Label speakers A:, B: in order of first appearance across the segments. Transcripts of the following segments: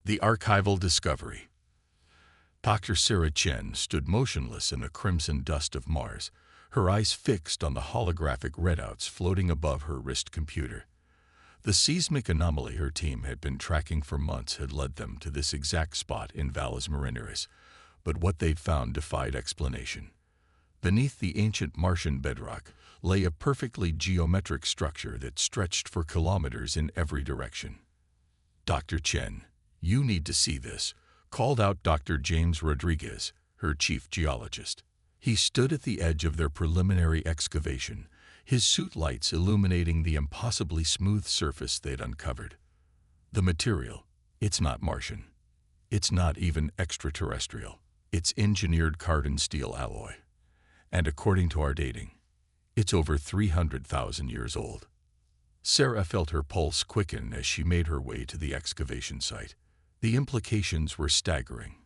A: The Archival Discovery. Dr. Sarah Chen stood motionless in the crimson dust of Mars, her eyes fixed on the holographic readouts floating above her wrist computer. The seismic anomaly her team had been tracking for months had led them to this exact spot in Valles Marineris, but what they'd found defied explanation. Beneath the ancient Martian bedrock lay a perfectly geometric structure that stretched for kilometers in every direction. "Dr. Chen, you need to see this," called out Dr. James Rodriguez, her chief geologist. He stood at the edge of their preliminary excavation, his suit lights illuminating the impossibly smooth surface they'd uncovered. The material, it's not Martian. It's not even extraterrestrial. It's engineered carbon steel alloy. And according to our dating, it's over 300,000 years old. Sarah felt her pulse quicken as she made her way to the excavation site. The implications were staggering.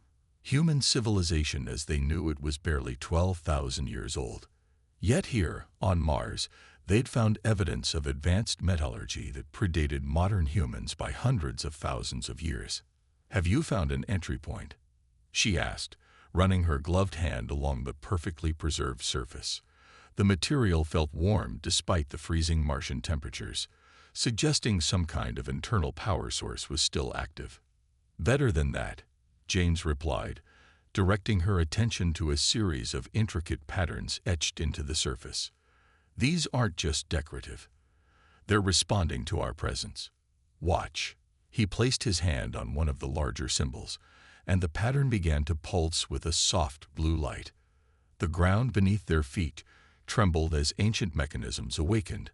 A: Human civilization as they knew it was barely 12,000 years old. Yet here, on Mars, they'd found evidence of advanced metallurgy that predated modern humans by hundreds of thousands of years. "Have you found an entry point?" she asked, running her gloved hand along the perfectly preserved surface. The material felt warm despite the freezing Martian temperatures, suggesting some kind of internal power source was still active. "Better than that," James replied, directing her attention to a series of intricate patterns etched into the surface. "These aren't just decorative. They're responding to our presence. Watch." He placed his hand on one of the larger symbols, and the pattern began to pulse with a soft blue light. The ground beneath their feet trembled as ancient mechanisms awakened.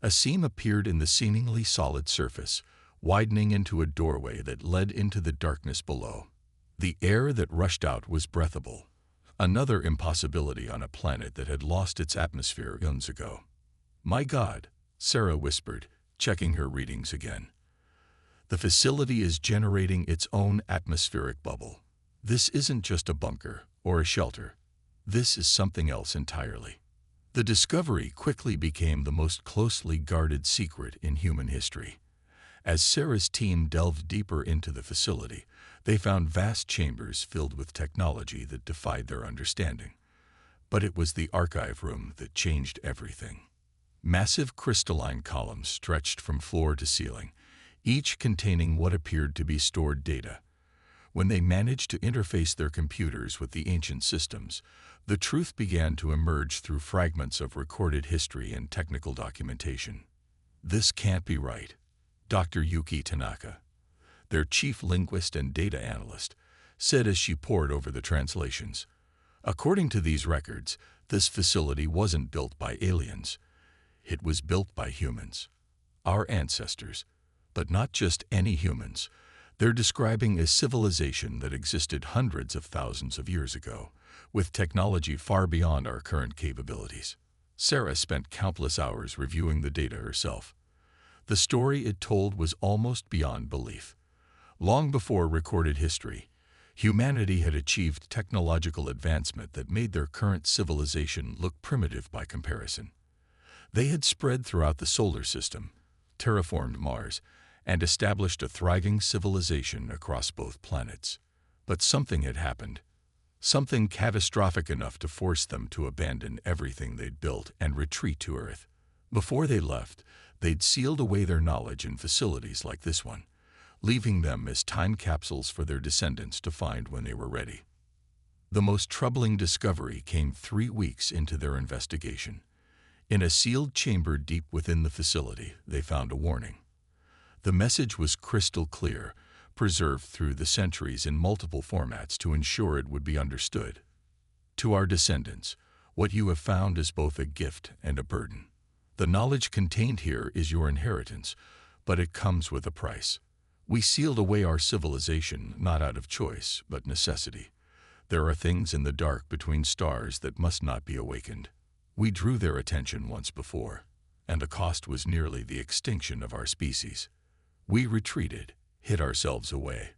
A: A seam appeared in the seemingly solid surface, widening into a doorway that led into the darkness below. The air that rushed out was breathable, another impossibility on a planet that had lost its atmosphere eons ago. "My God," Sarah whispered, checking her readings again. "The facility is generating its own atmospheric bubble. This isn't just a bunker or a shelter. This is something else entirely." The discovery quickly became the most closely guarded secret in human history. As Sarah's team delved deeper into the facility, they found vast chambers filled with technology that defied their understanding. But it was the archive room that changed everything. Massive crystalline columns stretched from floor to ceiling, each containing what appeared to be stored data. When they managed to interface their computers with the ancient systems, the truth began to emerge through fragments of recorded history and technical documentation. "This can't be right," Dr. Yuki Tanaka, their chief linguist and data analyst, said as she pored over the translations. "According to these records, this facility wasn't built by aliens. It was built by humans, our ancestors, but not just any humans. They're describing a civilization that existed hundreds of thousands of years ago, with technology far beyond our current capabilities." Sarah spent countless hours reviewing the data herself. The story it told was almost beyond belief. Long before recorded history, humanity had achieved technological advancement that made their current civilization look primitive by comparison. They had spread throughout the solar system, terraformed Mars, and established a thriving civilization across both planets. But something had happened, something catastrophic enough to force them to abandon everything they'd built and retreat to Earth. Before they left, they'd sealed away their knowledge in facilities like this one, leaving them as time capsules for their descendants to find when they were ready. The most troubling discovery came 3 weeks into their investigation. In a sealed chamber deep within the facility, they found a warning. The message was crystal clear, preserved through the centuries in multiple formats to ensure it would be understood. "To our descendants, what you have found is both a gift and a burden. The knowledge contained here is your inheritance, but it comes with a price. We sealed away our civilization not out of choice, but necessity. There are things in the dark between stars that must not be awakened. We drew their attention once before, and the cost was nearly the extinction of our species. We retreated, hid ourselves away,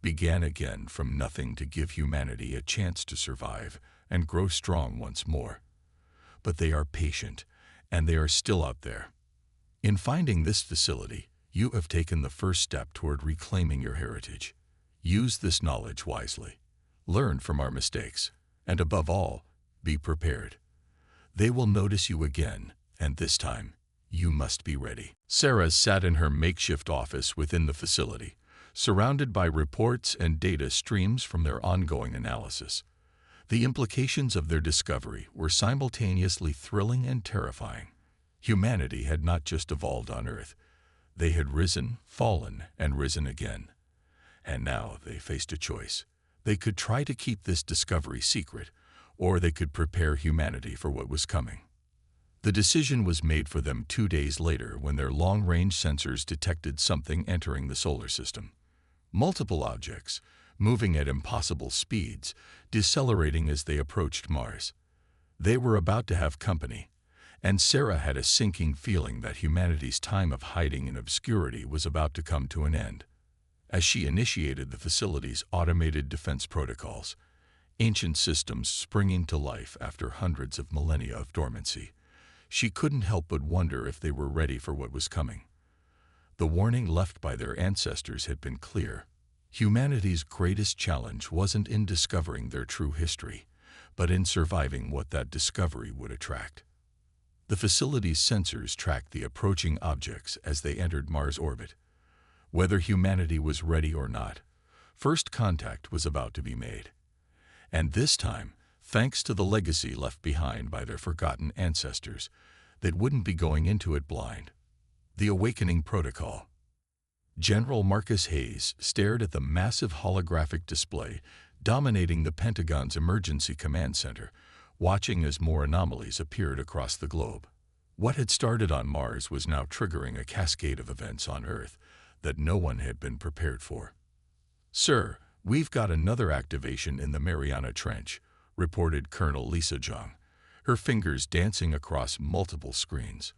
A: began again from nothing to give humanity a chance to survive and grow strong once more. But they are patient, and they are still out there. In finding this facility, you have taken the first step toward reclaiming your heritage. Use this knowledge wisely. Learn from our mistakes. And above all, be prepared. They will notice you again, and this time, you must be ready. Sarah sat in her makeshift office within the facility, surrounded by reports and data streams from their ongoing analysis. The implications of their discovery were simultaneously thrilling and terrifying. Humanity had not just evolved on Earth. They had risen, fallen, and risen again. And now they faced a choice. They could try to keep this discovery secret, or they could prepare humanity for what was coming. The decision was made for them 2 days later when their long-range sensors detected something entering the solar system. Multiple objects, moving at impossible speeds, decelerating as they approached Mars. They were about to have company, and Sarah had a sinking feeling that humanity's time of hiding in obscurity was about to come to an end. As she initiated the facility's automated defense protocols, ancient systems springing to life after hundreds of millennia of dormancy, she couldn't help but wonder if they were ready for what was coming. The warning left by their ancestors had been clear. Humanity's greatest challenge wasn't in discovering their true history, but in surviving what that discovery would attract. The facility's sensors tracked the approaching objects as they entered Mars orbit. Whether humanity was ready or not, first contact was about to be made. And this time, thanks to the legacy left behind by their forgotten ancestors, that wouldn't be going into it blind. The Awakening Protocol. General Marcus Hayes stared at the massive holographic display dominating the Pentagon's emergency command center, watching as more anomalies appeared across the globe. What had started on Mars was now triggering a cascade of events on Earth that no one had been prepared for. "Sir, we've got another activation in the Mariana Trench," reported Colonel Lisa Jung, her fingers dancing across multiple screens.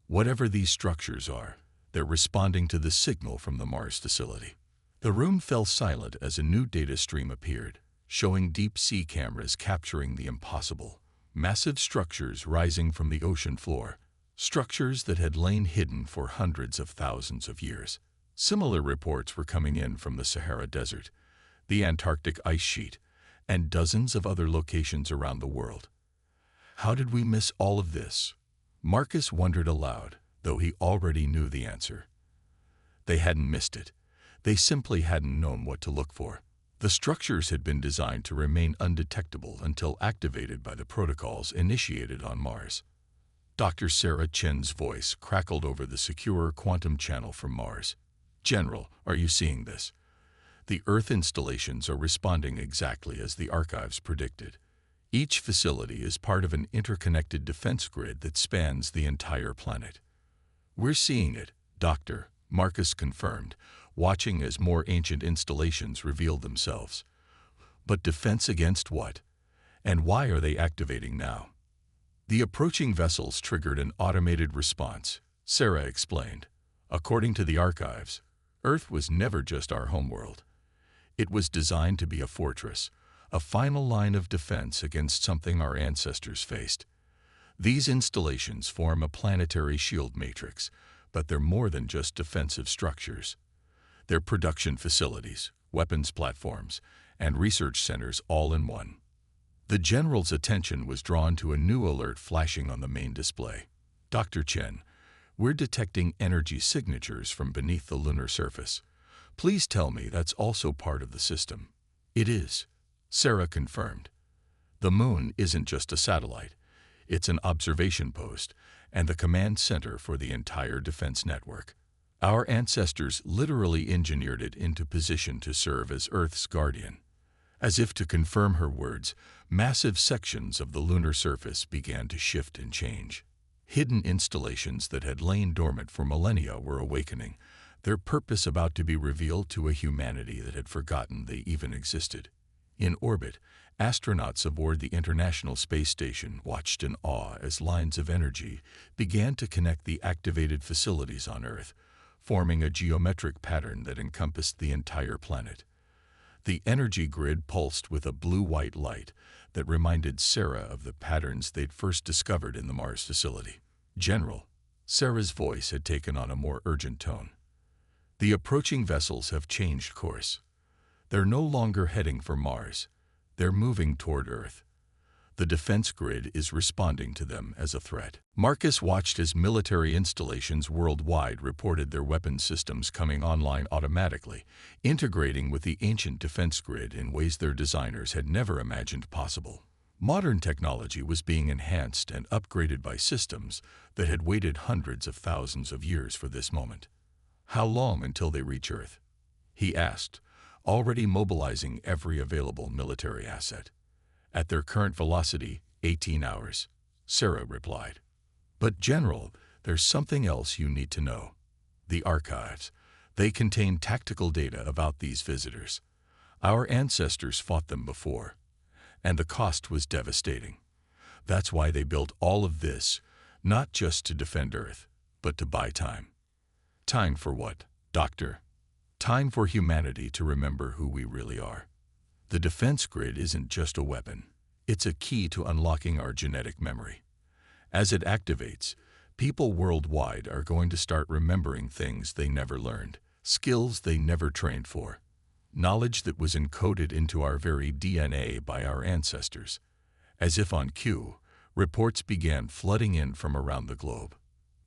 A: "Whatever these structures are, they're responding to the signal from the Mars facility." The room fell silent as a new data stream appeared, showing deep-sea cameras capturing the impossible. Massive structures rising from the ocean floor, structures that had lain hidden for hundreds of thousands of years. Similar reports were coming in from the Sahara Desert, the Antarctic ice sheet, and dozens of other locations around the world. How did we miss all of this? Marcus wondered aloud, though he already knew the answer. They hadn't missed it. They simply hadn't known what to look for. The structures had been designed to remain undetectable until activated by the protocols initiated on Mars. Dr. Sarah Chen's voice crackled over the secure quantum channel from Mars. "General, are you seeing this? The Earth installations are responding exactly as the archives predicted. Each facility is part of an interconnected defense grid that spans the entire planet." "We're seeing it, Doctor," Marcus confirmed, watching as more ancient installations revealed themselves. "But defense against what? And why are they activating now?" "The approaching vessels triggered an automated response," Sarah explained. "According to the archives, Earth was never just our homeworld. It was designed to be a fortress, a final line of defense against something our ancestors faced. These installations form a planetary shield matrix, but they're more than just defensive structures. They're production facilities, weapons platforms, and research centers all in one." The general's attention was drawn to a new alert flashing on the main display. "Dr. Chen, we're detecting energy signatures from beneath the lunar surface. Please tell me that's also part of the system." "It is," Sarah confirmed. "The moon isn't just a satellite. It's an observation post and the command center for the entire defense network. Our ancestors literally engineered it into position to serve as Earth's guardian." As if to confirm her words, massive sections of the lunar surface began to shift and change. Hidden installations that had lain dormant for millennia were awakening, their purpose about to be revealed to a humanity that had forgotten they even existed. In orbit, astronauts aboard the International Space Station watched in awe as lines of energy began to connect the activated facilities on Earth, forming a geometric pattern that encompassed the entire planet. The energy grid pulsed with a blue-white light that reminded Sarah of the patterns they'd first discovered in the Mars facility. "General," Sarah's voice had taken on a more urgent tone, "the approaching vessels have changed course. They're no longer heading for Mars. They're moving toward Earth. The defense grid is responding to them as a threat. Marcus watched as military installations worldwide reported their weapon systems coming online automatically, integrating with the ancient defense grid in ways their designers had never imagined possible. Modern technology was being enhanced and upgraded by systems that had waited hundreds of thousands of years for this moment. How long until they reach Earth? He asked, already mobilizing every available military asset. At their current velocity, 18 hours, Sarah replied. But General, there's something else you need to know. The archives. They contain tactical data about these visitors. Our ancestors fought them before, and the cost was devastating. That's why they built all of this, not just to defend Earth, but to buy time. Time for what, Doctor? Time for humanity to remember who we really are. The defense grid isn't just a weapon. It's a key to unlocking our genetic memory. As it activates, people worldwide are going to start remembering things they never learned, skills they never trained for, knowledge that was encoded into our very DNA by our ancestors. As if on cue, reports began flooding in from around the globe.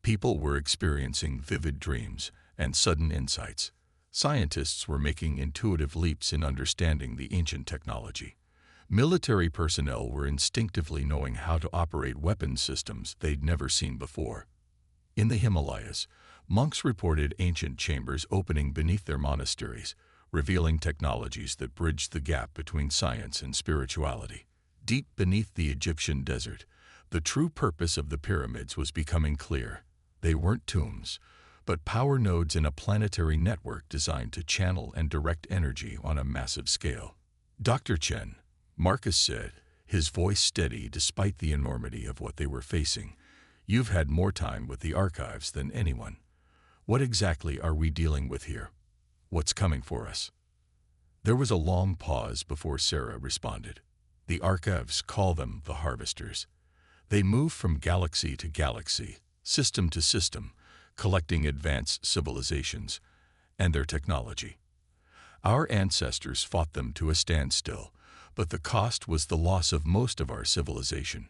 A: People were experiencing vivid dreams and sudden insights. Scientists were making intuitive leaps in understanding the ancient technology. Military personnel were instinctively knowing how to operate weapon systems they'd never seen before. In the Himalayas, monks reported ancient chambers opening beneath their monasteries, revealing technologies that bridged the gap between science and spirituality. Deep beneath the Egyptian desert, the true purpose of the pyramids was becoming clear. They weren't tombs, but power nodes in a planetary network designed to channel and direct energy on a massive scale. Dr. Chen, Marcus said, his voice steady despite the enormity of what they were facing, you've had more time with the archives than anyone. What exactly are we dealing with here? What's coming for us? There was a long pause before Sarah responded. The archives call them the harvesters. They move from galaxy to galaxy, system to system, collecting advanced civilizations and their technology. Our ancestors fought them to a standstill, but the cost was the loss of most of our civilization.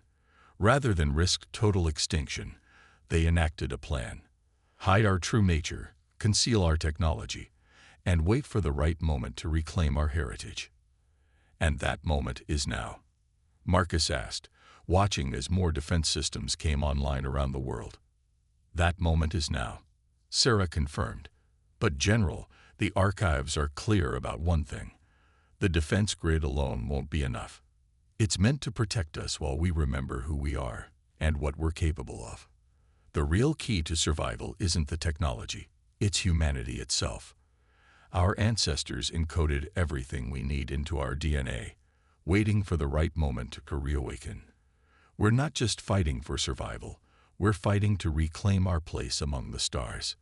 A: Rather than risk total extinction, they enacted a plan. Hide our true nature, conceal our technology, and wait for the right moment to reclaim our heritage. And that moment is now. Marcus asked, watching as more defense systems came online around the world. That moment is now, Sarah confirmed. But General, the archives are clear about one thing. The defense grid alone won't be enough. It's meant to protect us while we remember who we are and what we're capable of. The real key to survival isn't the technology, it's humanity itself. Our ancestors encoded everything we need into our DNA, waiting for the right moment to reawaken. We're not just fighting for survival, we're fighting to reclaim our place among the stars.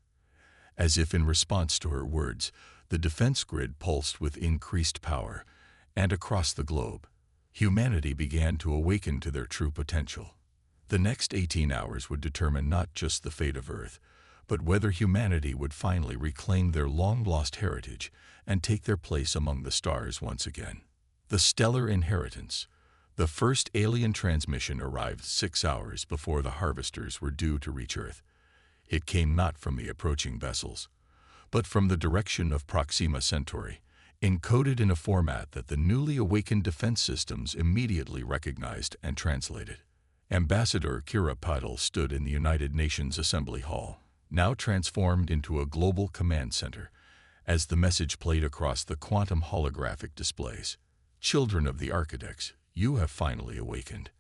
A: As if in response to her words, the defense grid pulsed with increased power, and across the globe, humanity began to awaken to their true potential. The next 18 hours would determine not just the fate of Earth, but whether humanity would finally reclaim their long-lost heritage and take their place among the stars once again. The stellar inheritance. The first alien transmission arrived 6 hours before the harvesters were due to reach Earth. It came not from the approaching vessels, but from the direction of Proxima Centauri, encoded in a format that the newly awakened defense systems immediately recognized and translated. Ambassador Kira Patel stood in the United Nations Assembly Hall, now transformed into a global command center, as the message played across the quantum holographic displays. Children of the Architects, you have finally awakened.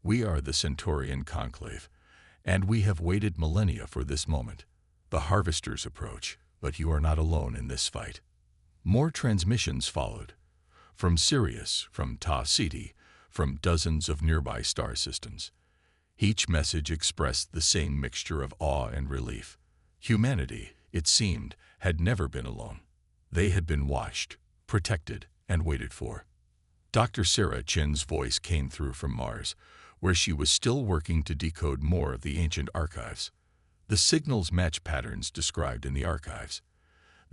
A: We are the Centaurian Conclave, and we have waited millennia for this moment. The harvesters approach, but you are not alone in this fight. More transmissions followed. From Sirius, from Ta Ceti, from dozens of nearby star systems. Each message expressed the same mixture of awe and relief. Humanity, it seemed, had never been alone. They had been watched, protected, and waited for. Dr. Sarah Chen's voice came through from Mars, where she was still working to decode more of the ancient archives. The signals match patterns described in the archives.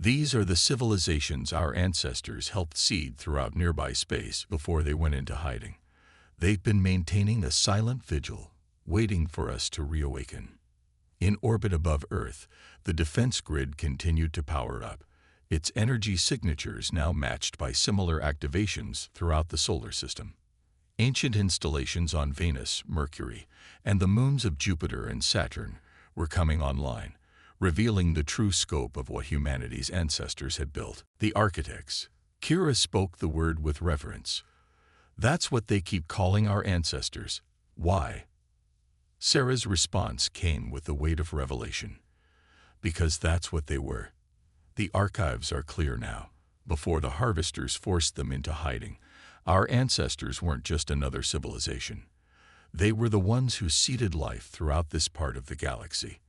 A: These are the civilizations our ancestors helped seed throughout nearby space before they went into hiding. They've been maintaining a silent vigil, waiting for us to reawaken. In orbit above Earth, the defense grid continued to power up, its energy signatures now matched by similar activations throughout the solar system. Ancient installations on Venus, Mercury, and the moons of Jupiter and Saturn were coming online, revealing the true scope of what humanity's ancestors had built. The architects. Kira spoke the word with reverence. That's what they keep calling our ancestors. Why? Sarah's response came with the weight of revelation. Because that's what they were. The archives are clear now. Before the harvesters forced them into hiding, our ancestors weren't just another civilization. They were the ones who seeded life throughout this part of the galaxy.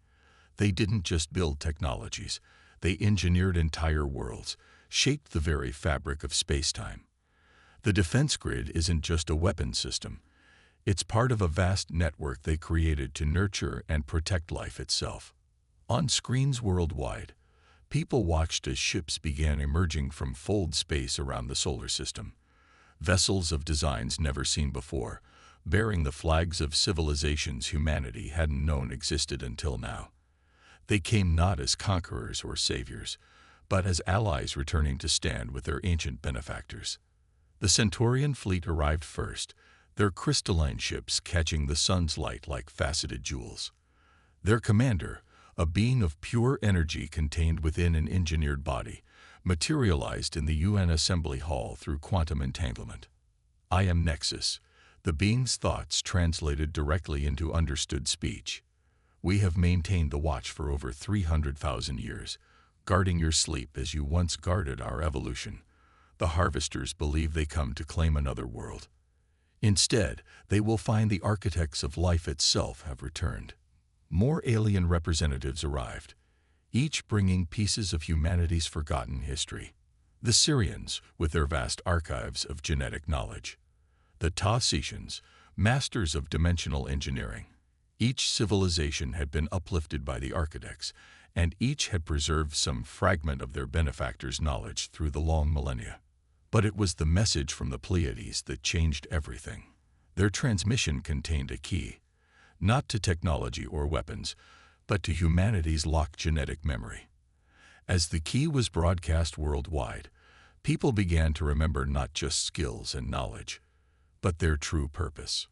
A: They didn't just build technologies. They engineered entire worlds, shaped the very fabric of space-time. The defense grid isn't just a weapon system. It's part of a vast network they created to nurture and protect life itself. On screens worldwide, people watched as ships began emerging from fold space around the solar system. Vessels of designs never seen before, bearing the flags of civilizations humanity hadn't known existed until now. They came not as conquerors or saviors, but as allies returning to stand with their ancient benefactors. The Centaurian fleet arrived first, their crystalline ships catching the sun's light like faceted jewels. Their commander, a being of pure energy contained within an engineered body, materialized in the UN Assembly Hall through quantum entanglement. I am Nexus, the being's thoughts translated directly into understood speech. We have maintained the watch for over 300,000 years, guarding your sleep as you once guarded our evolution. The harvesters believe they come to claim another world. Instead, they will find the architects of life itself have returned. More alien representatives arrived, each bringing pieces of humanity's forgotten history. The Syrians, with their vast archives of genetic knowledge. The Taotians, masters of dimensional engineering. Each civilization had been uplifted by the architects, and each had preserved some fragment of their benefactors' knowledge through the long millennia. But it was the message from the Pleiades that changed everything. Their transmission contained a key, not to technology or weapons, but to humanity's locked genetic memory. As the key was broadcast worldwide, people began to remember not just skills and knowledge, but their true purpose.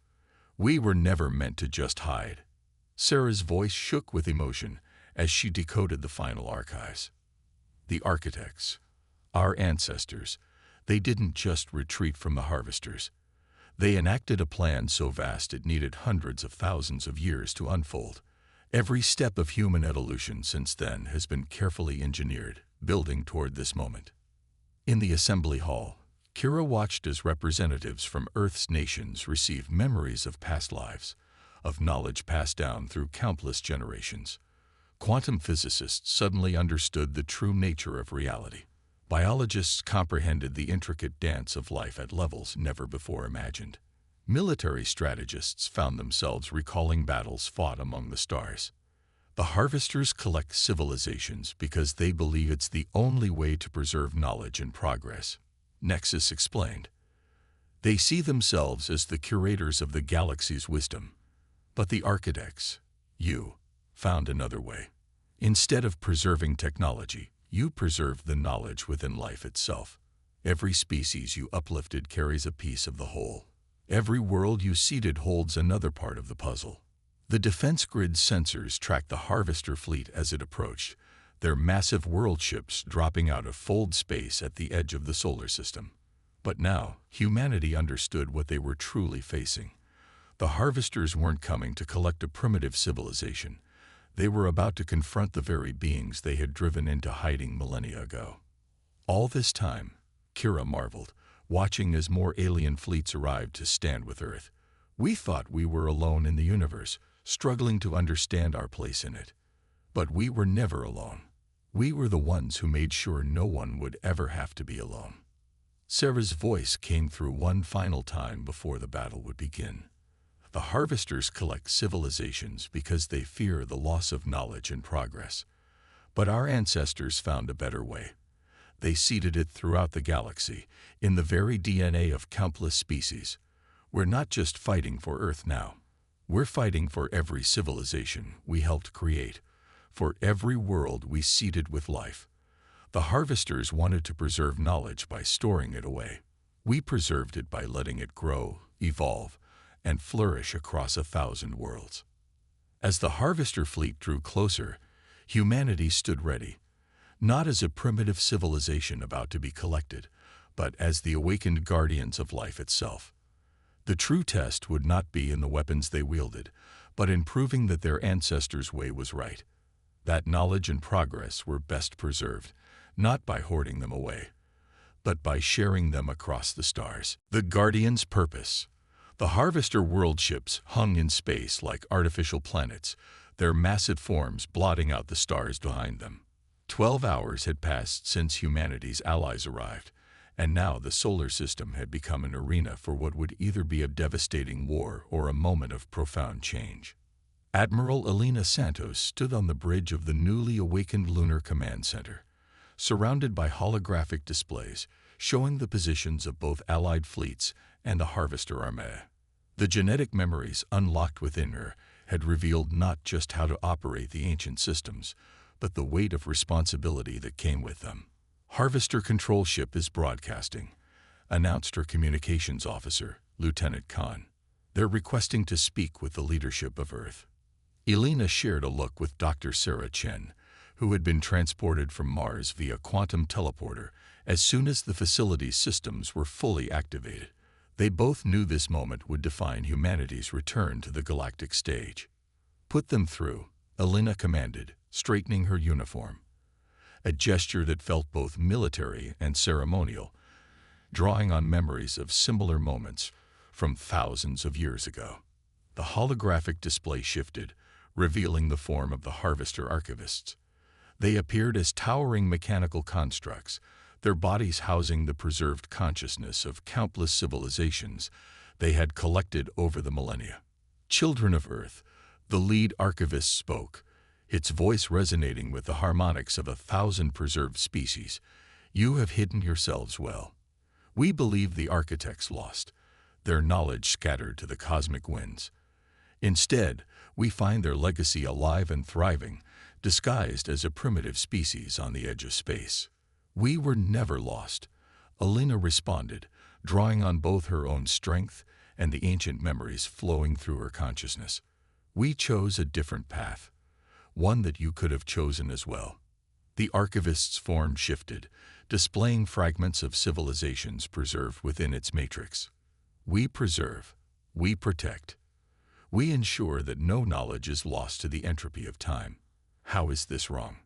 A: We were never meant to just hide. Sarah's voice shook with emotion as she decoded the final archives. The architects, our ancestors, they didn't just retreat from the harvesters. They enacted a plan so vast it needed hundreds of thousands of years to unfold. Every step of human evolution since then has been carefully engineered, building toward this moment. In the assembly hall, Kira watched as representatives from Earth's nations received memories of past lives, of knowledge passed down through countless generations. Quantum physicists suddenly understood the true nature of reality. Biologists comprehended the intricate dance of life at levels never before imagined. Military strategists found themselves recalling battles fought among the stars. The harvesters collect civilizations because they believe it's the only way to preserve knowledge and progress. Nexus explained. They see themselves as the curators of the galaxy's wisdom. But the architects, you, found another way. Instead of preserving technology, you preserved the knowledge within life itself. Every species you uplifted carries a piece of the whole. Every world you seeded holds another part of the puzzle. The defense grid sensors tracked the harvester fleet as it approached, their massive world ships dropping out of fold space at the edge of the solar system. But now, humanity understood what they were truly facing. The harvesters weren't coming to collect a primitive civilization. They were about to confront the very beings they had driven into hiding millennia ago. All this time, Kira marveled, watching as more alien fleets arrived to stand with Earth. We thought we were alone in the universe, struggling to understand our place in it. But we were never alone. We were the ones who made sure no one would ever have to be alone. Sarah's voice came through one final time before the battle would begin. The harvesters collect civilizations because they fear the loss of knowledge and progress. But our ancestors found a better way. They seeded it throughout the galaxy, in the very DNA of countless species. We're not just fighting for Earth now. We're fighting for every civilization we helped create, for every world we seeded with life. The harvesters wanted to preserve knowledge by storing it away. We preserved it by letting it grow, evolve, and flourish across 1,000 worlds. As the harvester fleet drew closer, humanity stood ready, not as a primitive civilization about to be collected, but as the awakened guardians of life itself. The true test would not be in the weapons they wielded, but in proving that their ancestors' way was right. That knowledge and progress were best preserved, not by hoarding them away, but by sharing them across the stars. The Guardian's purpose. The Harvester world ships hung in space like artificial planets, their massive forms blotting out the stars behind them. 12 hours had passed since humanity's allies arrived, and now the solar system had become an arena for what would either be a devastating war or a moment of profound change. Admiral Elena Santos stood on the bridge of the newly awakened Lunar Command Center, surrounded by holographic displays showing the positions of both Allied fleets and the Harvester Armée. The genetic memories unlocked within her had revealed not just how to operate the ancient systems, but the weight of responsibility that came with them. Harvester Control Ship is broadcasting, announced her communications officer, Lieutenant Khan. They're requesting to speak with the leadership of Earth. Elena shared a look with Dr. Sarah Chen, who had been transported from Mars via quantum teleporter as soon as the facility's systems were fully activated. They both knew this moment would define humanity's return to the galactic stage. "Put them through," Elena commanded, straightening her uniform. A gesture that felt both military and ceremonial, drawing on memories of similar moments from thousands of years ago. The holographic display shifted, revealing the form of the Harvester archivists. They appeared as towering mechanical constructs, their bodies housing the preserved consciousness of countless civilizations they had collected over the millennia. "Children of Earth," the lead archivist spoke, its voice resonating with the harmonics of 1,000 preserved species. "You have hidden yourselves well. We believe the architects lost, their knowledge scattered to the cosmic winds. Instead, we find their legacy alive and thriving, disguised as a primitive species on the edge of space." "We were never lost," Elena responded, drawing on both her own strength and the ancient memories flowing through her consciousness. "We chose a different path, one that you could have chosen as well." The archivist's form shifted, displaying fragments of civilizations preserved within its matrix. "We preserve, we protect. We ensure that no knowledge is lost to the entropy of time. How is this wrong?"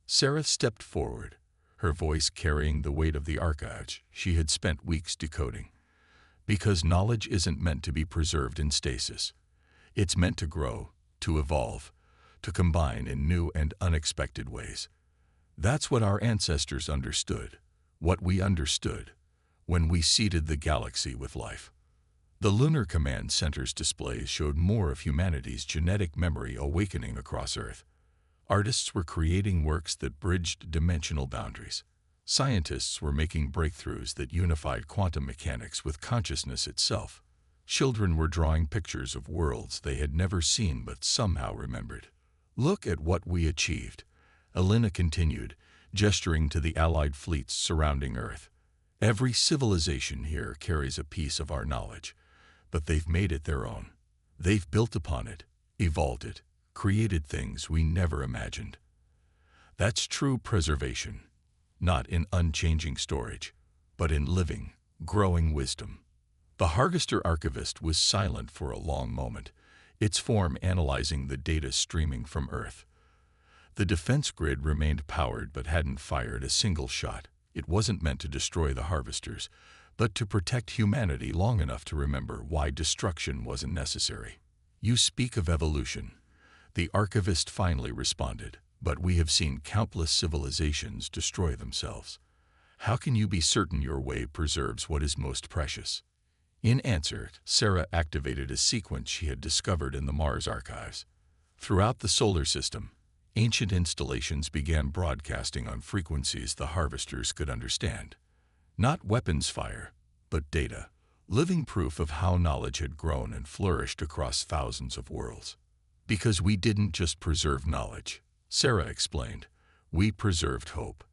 A: Sarah stepped forward, her voice carrying the weight of the archives she had spent weeks decoding. "Because knowledge isn't meant to be preserved in stasis. It's meant to grow, to evolve, to combine in new and unexpected ways. That's what our ancestors understood, what we understood, when we seeded the galaxy with life." The Lunar Command Center's displays showed more of humanity's genetic memory awakening across Earth. Artists were creating works that bridged dimensional boundaries. Scientists were making breakthroughs that unified quantum mechanics with consciousness itself. Children were drawing pictures of worlds they had never seen but somehow remembered. "Look at what we achieved," Elena continued, gesturing to the Allied fleets surrounding Earth. "Every civilization here carries a piece of our knowledge, but they've made it their own. They've built upon it, evolved it, created things we never imagined. That's true preservation, not in unchanging storage, but in living, growing wisdom." The Harvester archivist was silent for a long moment, its form analyzing the data streaming from Earth. The defense grid remained powered but hadn't fired a single shot. It wasn't meant to destroy the Harvesters, but to protect humanity long enough to remember why destruction wasn't necessary. "You speak of evolution," the archivist finally responded, "but we have seen countless civilizations destroy themselves. How can you be certain your way preserves what is most precious?" In answer, Sarah activated a sequence she had discovered in the Mars archives. Throughout the solar system, Ancient installations began broadcasting on frequencies the harvesters could understand. Not weapons fire, but data. Living proof of how knowledge had grown and flourished across thousands of worlds. Because we didn't just preserve knowledge, Sarah explained. We preserved hope.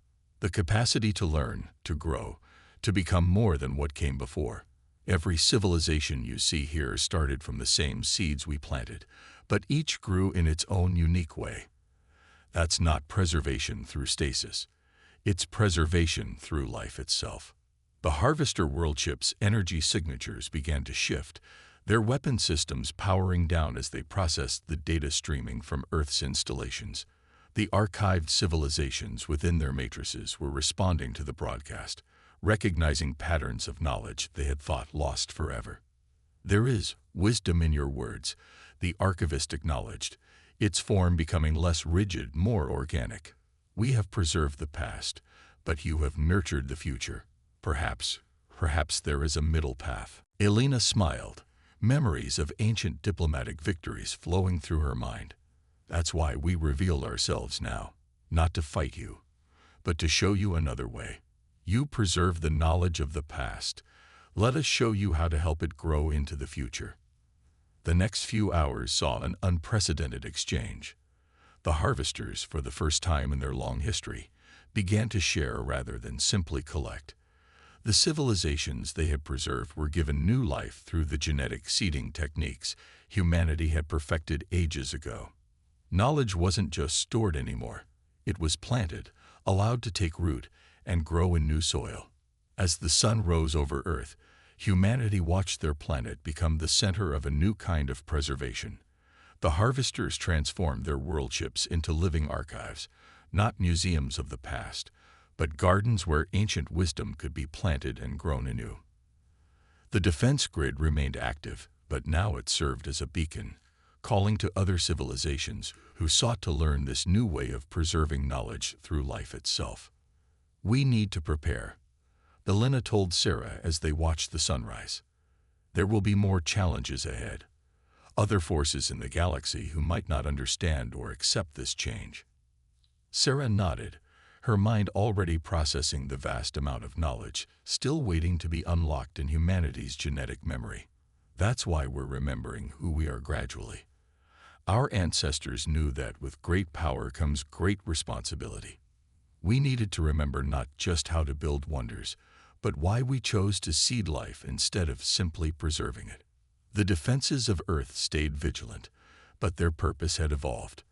A: The capacity to learn, to grow, to become more than what came before. Every civilization you see here started from the same seeds we planted, but each grew in its own unique way. That's not preservation through stasis. It's preservation through life itself. The Harvester worldship's energy signatures began to shift, their weapon systems powering down as they processed the data streaming from Earth's installations. The archived civilizations within their matrices were responding to the broadcast, recognizing patterns of knowledge they had thought lost forever. There is wisdom in your words, the archivist acknowledged, its form becoming less rigid, more organic. We have preserved the past, but you have nurtured the future. Perhaps there is a middle path. Elena smiled, memories of ancient diplomatic victories flowing through her mind. That's why we reveal ourselves now, not to fight you, but to show you another way. You preserve the knowledge of the past. Let us show you how to help it grow into the future. The next few hours saw an unprecedented exchange. The harvesters, for the first time in their long history, began to share rather than simply collect. The civilizations they had preserved were given new life through the genetic seeding techniques humanity had perfected ages ago. Knowledge wasn't just stored anymore. It was planted, allowed to take root, and grow in new soil. As the sun rose over Earth, humanity watched their planet become the center of a new kind of preservation. The harvesters transformed their worldships into living archives, not museums of the past, but gardens where ancient wisdom could be planted and grown anew. The defense grid remained active, but now it served as a beacon, calling to other civilizations who sought to learn this new way of preserving knowledge through life itself. We need to prepare, Elena told Sarah as they watched the sunrise. There will be more challenges ahead. Other forces in the galaxy who might not understand or accept this change. Sarah nodded, her mind already processing the vast amount of knowledge still waiting to be unlocked in humanity's genetic memory. That's why we're remembering who we are gradually. Our ancestors knew that with great power comes great responsibility. We needed to remember not just how to build wonders, but why we chose to seed life instead of simply preserving it. The defenses of Earth stayed vigilant, but their purpose had evolved.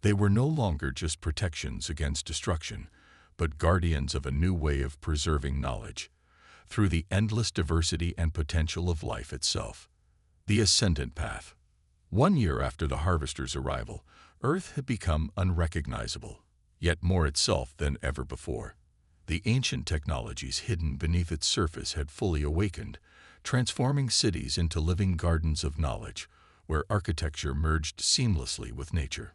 A: They were no longer just protections against destruction, but guardians of a new way of preserving knowledge, through the endless diversity and potential of life itself. The Ascendant Path. 1 year after the Harvester's arrival, Earth had become unrecognizable, yet more itself than ever before. The ancient technologies hidden beneath its surface had fully awakened, transforming cities into living gardens of knowledge, where architecture merged seamlessly with nature.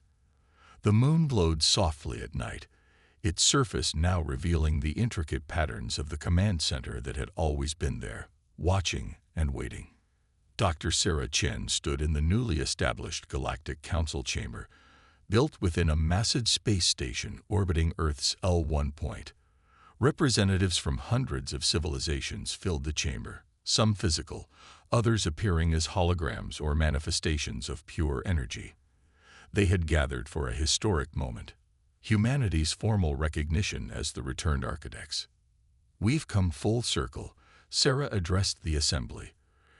A: The moon glowed softly at night, its surface now revealing the intricate patterns of the command center that had always been there, watching and waiting. Dr. Sarah Chen stood in the newly established Galactic Council chamber, built within a massive space station orbiting Earth's L1 point. Representatives from hundreds of civilizations filled the chamber, some physical, others appearing as holograms or manifestations of pure energy. They had gathered for a historic moment, humanity's formal recognition as the returned architects. We've come full circle, Sarah addressed the assembly,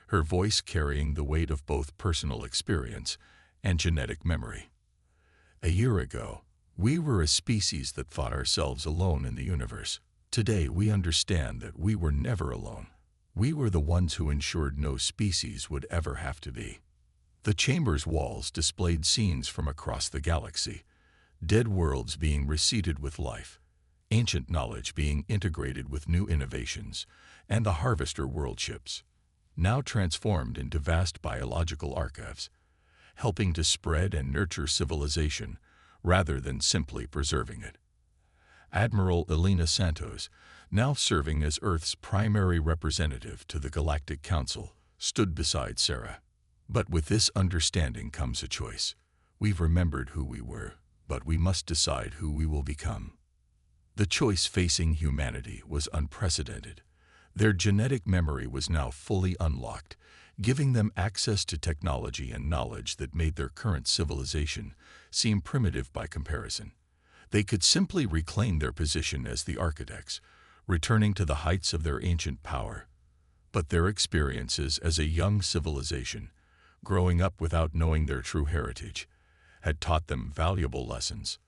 A: her voice carrying the weight of both personal experience and genetic memory. A year ago, we were a species that thought ourselves alone in the universe. Today, we understand that we were never alone. We were the ones who ensured no species would ever have to be. The chamber's walls displayed scenes from across the galaxy, dead worlds being reseeded with life, ancient knowledge being integrated with new innovations, and the Harvester worldships, now transformed into vast biological archives, helping to spread and nurture civilization rather than simply preserving it. Admiral Elena Santos, now serving as Earth's primary representative to the Galactic Council, stood beside Sarah. But with this understanding comes a choice. We've remembered who we were. but we must decide who we will become. The choice facing humanity was unprecedented. Their genetic memory was now fully unlocked, giving them access to technology and knowledge that made their current civilization seem primitive by comparison. They could simply reclaim their position as the architects, returning to the heights of their ancient power. But their experiences as a young civilization, growing up without knowing their true heritage, had taught them valuable lessons.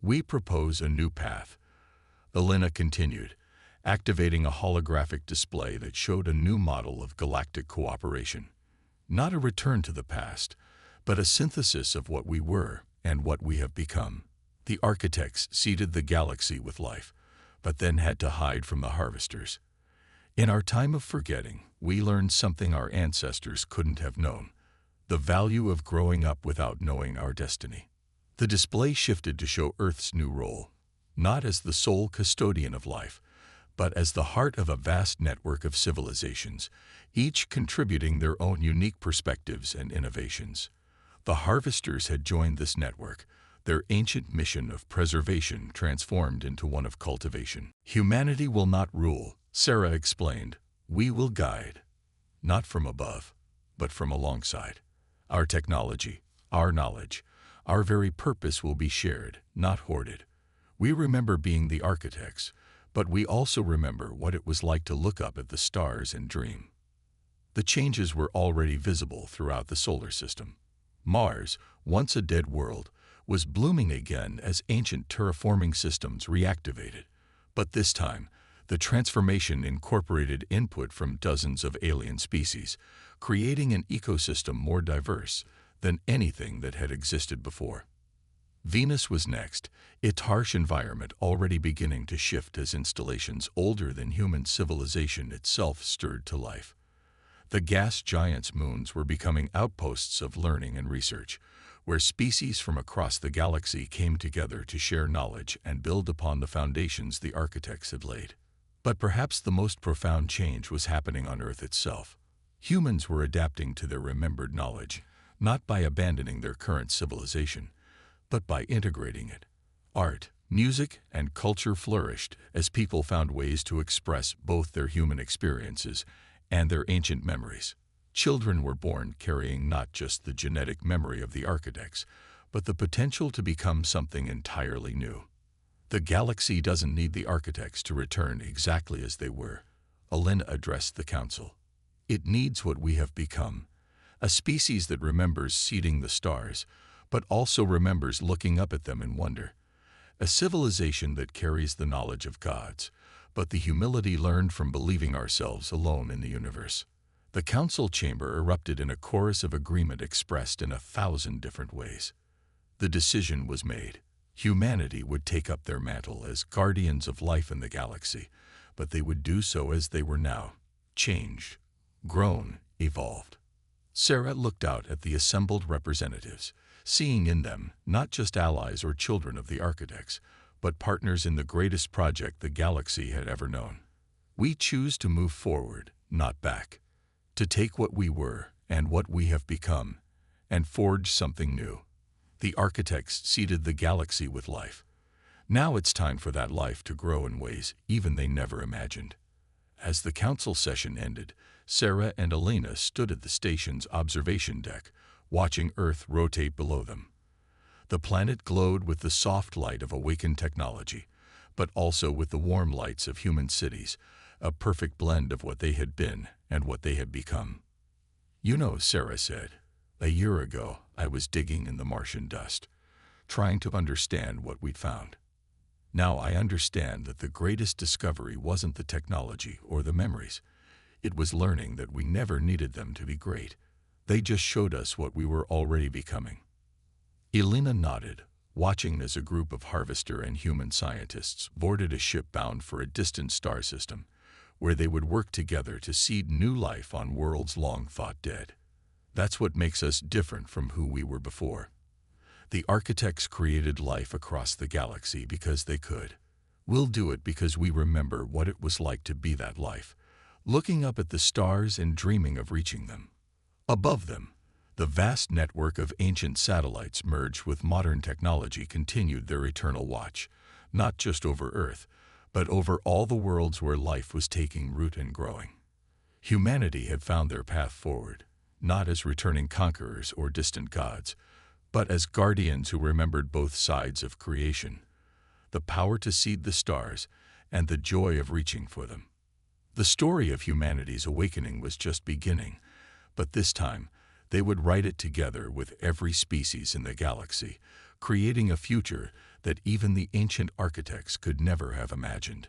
A: We propose a new path, Elena continued, activating a holographic display that showed a new model of galactic cooperation. Not a return to the past, but a synthesis of what we were and what we have become. The architects seeded the galaxy with life, but then had to hide from the harvesters. In our time of forgetting, we learned something our ancestors couldn't have known: the value of growing up without knowing our destiny. The display shifted to show Earth's new role, not as the sole custodian of life, but as the heart of a vast network of civilizations, each contributing their own unique perspectives and innovations. The harvesters had joined this network, their ancient mission of preservation transformed into one of cultivation. Humanity will not rule, Sarah explained. We will guide, not from above, but from alongside. Our technology, our knowledge, our very purpose will be shared, not hoarded. We remember being the architects, but we also remember what it was like to look up at the stars and dream. The changes were already visible throughout the solar system. Mars, once a dead world, was blooming again as ancient terraforming systems reactivated. But this time, the transformation incorporated input from dozens of alien species, creating an ecosystem more diverse than anything that had existed before. Venus was next, its harsh environment already beginning to shift as installations older than human civilization itself stirred to life. The gas giants' moons were becoming outposts of learning and research, where species from across the galaxy came together to share knowledge and build upon the foundations the architects had laid. But perhaps the most profound change was happening on Earth itself. Humans were adapting to their remembered knowledge, not by abandoning their current civilization, but by integrating it. Art, music, and culture flourished as people found ways to express both their human experiences and their ancient memories. Children were born carrying not just the genetic memory of the architects, but the potential to become something entirely new. The galaxy doesn't need the architects to return exactly as they were, Elena addressed the council. It needs what we have become, a species that remembers seeding the stars, but also remembers looking up at them in wonder. A civilization that carries the knowledge of gods, but the humility learned from believing ourselves alone in the universe. The council chamber erupted in a chorus of agreement expressed in 1,000 different ways. The decision was made. Humanity would take up their mantle as guardians of life in the galaxy, but they would do so as they were now, changed, grown, evolved. Sarah looked out at the assembled representatives, seeing in them not just allies or children of the architects, but partners in the greatest project the galaxy had ever known. We choose to move forward, not back, to take what we were and what we have become, and forge something new. The architects seeded the galaxy with life. Now it's time for that life to grow in ways even they never imagined. As the council session ended, Sarah and Elena stood at the station's observation deck, watching Earth rotate below them. The planet glowed with the soft light of awakened technology, but also with the warm lights of human cities, a perfect blend of what they had been and what they had become. You know, Sarah said, a year ago I was digging in the Martian dust, trying to understand what we'd found. Now I understand that the greatest discovery wasn't the technology or the memories. It was learning that we never needed them to be great. They just showed us what we were already becoming. Elena nodded, watching as a group of harvester and human scientists boarded a ship bound for a distant star system, where they would work together to seed new life on worlds long thought dead. That's what makes us different from who we were before. The architects created life across the galaxy because they could. We'll do it because we remember what it was like to be that life, looking up at the stars and dreaming of reaching them. Above them, The vast network of ancient satellites merged with modern technology continued their eternal watch, not just over Earth, but over all the worlds where life was taking root and growing. Humanity had found their path forward, not as returning conquerors or distant gods, but as guardians who remembered both sides of creation, the power to seed the stars and the joy of reaching for them. The story of humanity's awakening was just beginning, but this time they would write it together with every species in the galaxy, creating a future that even the ancient architects could never have imagined.